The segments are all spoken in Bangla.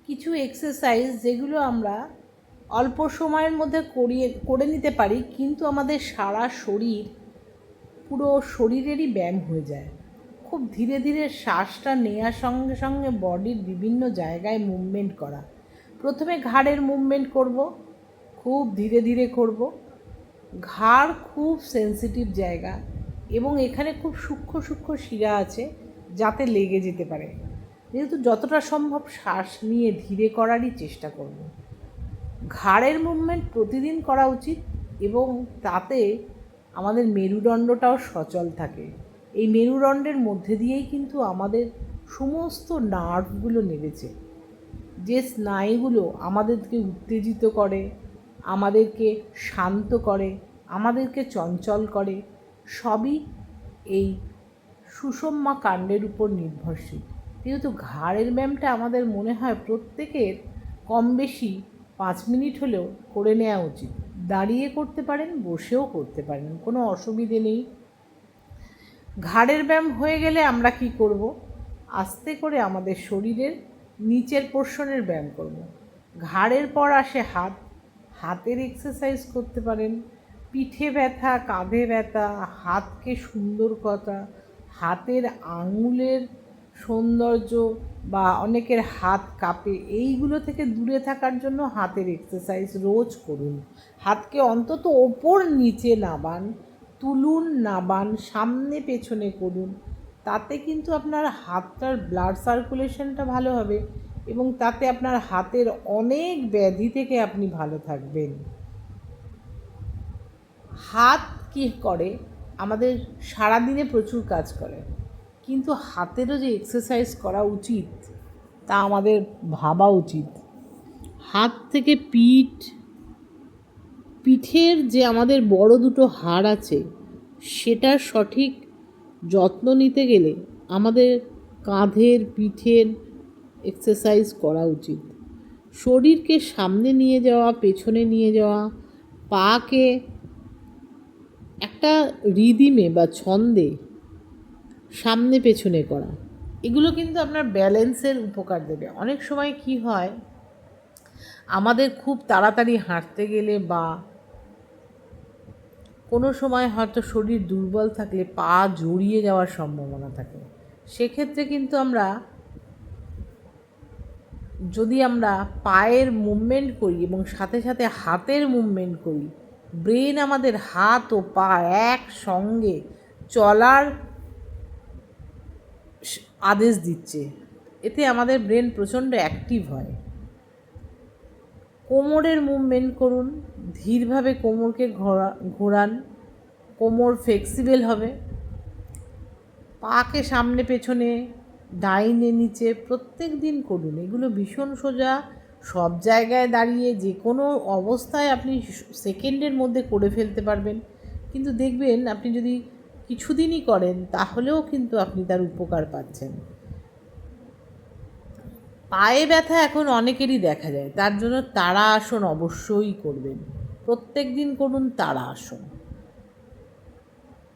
কিছু এক্সারসাইজ যেগুলো আমরা অল্প সময়ের মধ্যে করে নিতে পারি, কিন্তু আমাদের সারা শরীর, পুরো শরীরেরই ব্যায়াম হয়ে যায়। খুব ধীরে ধীরে শ্বাসটা নেওয়ার সঙ্গে সঙ্গে বডির বিভিন্ন জায়গায় মুভমেন্ট করা। প্রথমে ঘাড়ের মুভমেন্ট করব, খুব ধীরে ধীরে করব। ঘাড় খুব সেন্সিটিভ জায়গা এবং এখানে খুব সূক্ষ্ম সূক্ষ্ম শিরা আছে, যাতে লেগে যেতে পারে। যেহেতু যতটা সম্ভব শ্বাস নিয়ে ধীরে করারই চেষ্টা করব। ঘাড়ের মুভমেন্ট প্রতিদিন করা উচিত এবং তাতে আমাদের মেরুদণ্ডটাও সচল থাকে। এই মেরুদণ্ডের মধ্যে দিয়েই কিন্তু আমাদের সমস্ত নার্ভগুলো নেমেছে, যে স্নায়ুগুলো আমাদেরকে উত্তেজিত করে, আমাদেরকে শান্ত করে, আমাদেরকে চঞ্চল করে, সবই এই সুষুম্না কাণ্ডের উপর নির্ভরশীল। যেহেতু ঘাড়ের ব্যায়ামটা আমাদের মনে হয় প্রত্যেকের কম বেশি 5 মিনিট হলেও করে নেওয়া উচিত। দাঁড়িয়ে করতে পারেন, বসেও করতে পারেন, কোনো অসুবিধে নেই। ঘাড়ের ব্যায়াম হয়ে গেলে আমরা কি করব? আস্তে করে আমাদের শরীরের নিচের পোর্শনের ব্যায়াম করব। ঘাড়ের পর আসে হাত, হাতের এক্সারসাইজ করতে পারেন। পিঠে ব্যথা, কাঁধে ব্যথা, হাতকে সুন্দর করা, হাতের আঙুলের সৌন্দর্য বা অনেকের হাত কাঁপে, এইগুলো থেকে দূরে থাকার জন্য হাতের এক্সারসাইজ রোজ করুন। হাতকে অন্তত ওপর নিচে নাবান, তুলুন, নাবান, সামনে পেছনে করুন। তাতে কিন্তু আপনার হাতটার ব্লাড সার্কুলেশনটা ভালো হবে এবং তাতে আপনার হাতের অনেক ব্যাধি থেকে আপনি ভালো থাকবেন। হাত কী করে? আমাদের সারাদিনে প্রচুর কাজ করে, কিন্তু হাতেরও যে এক্সারসাইজ করা উচিত তা আমাদের ভাবা উচিত। হাত থেকে পিঠের যে আমাদের বড় দুটো হাড় আছে, সেটার সঠিক যত্ন নিতে গেলে আমাদের কাঁধের, পিঠের এক্সারসাইজ করা উচিত। শরীরকে সামনে নিয়ে যাওয়া, পেছনে নিয়ে যাওয়া, পাকে একটা রিদিমে বা ছন্দে সামনে পেছনে করা, এগুলো কিন্তু আপনার ব্যালেন্সের উপকার দেবে। অনেক সময় কি হয়, আমাদের খুব তাড়াতাড়ি হাঁটতে গেলে বা কোনো সময় হয়তো শরীর দুর্বল থাকলে পা জড়িয়ে যাওয়ার সম্ভাবনা থাকে। সেক্ষেত্রে কিন্তু যদি আমরা পায়ের মুভমেন্ট করি এবং সাথে সাথে হাতের মুভমেন্ট করি, ব্রেন আমাদের হাত ও পা একসঙ্গে চলার আদেশ দিচ্ছে। এতে আমাদের ব্রেন প্রচণ্ড অ্যাক্টিভ হয়। কোমরের মুভমেন্ট করুন, ধীরভাবে কোমরকে ঘোরান, কোমর ফ্লেক্সিবল হবে। পাকে সামনে পেছনে, ডাইনে নিচে প্রত্যেক দিন করুন। এগুলো ভীষণ সোজা, সব জায়গায় দাঁড়িয়ে যে কোনো অবস্থায় আপনি সেকেন্ডের মধ্যে করে ফেলতে পারবেন। কিন্তু দেখবেন আপনি যদি কিছুদিনই করেন তাহলেও কিন্তু আপনি তার উপকার পাচ্ছেন। পায়ে ব্যথা এখন অনেকেরই দেখা যায়, তার জন্য তাড়া আসন অবশ্যই করবেন। প্রত্যেক দিন করুন তাড়া আসন।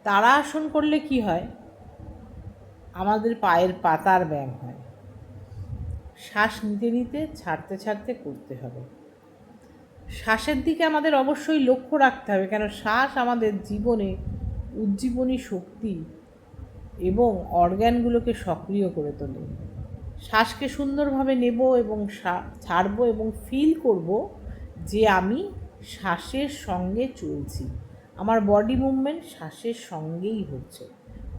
তাড়া আসন করলে কি হয়, আমাদের পায়ের পাতার ব্যায়াম হয়। শ্বাস নিতে নিতে, ছাড়তে ছাড়তে করতে হবে। শ্বাসের দিকে আমাদের অবশ্যই লক্ষ্য রাখতে হবে, কেন শ্বাস আমাদের জীবনে উজ্জীবনী শক্তি এবং অর্গ্যানগুলোকে সক্রিয় করে তোলে। শ্বাসকে সুন্দরভাবে নেব এবং ছাড়ব এবং ফিল করব যে আমি শ্বাসের সঙ্গে চলছি, আমার বডি মুভমেন্ট শ্বাসের সঙ্গেই হচ্ছে।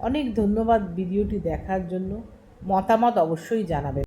অনেক ধন্যবাদ ভিডিওটি দেখার জন্য। মতামত অবশ্যই জানাবেন।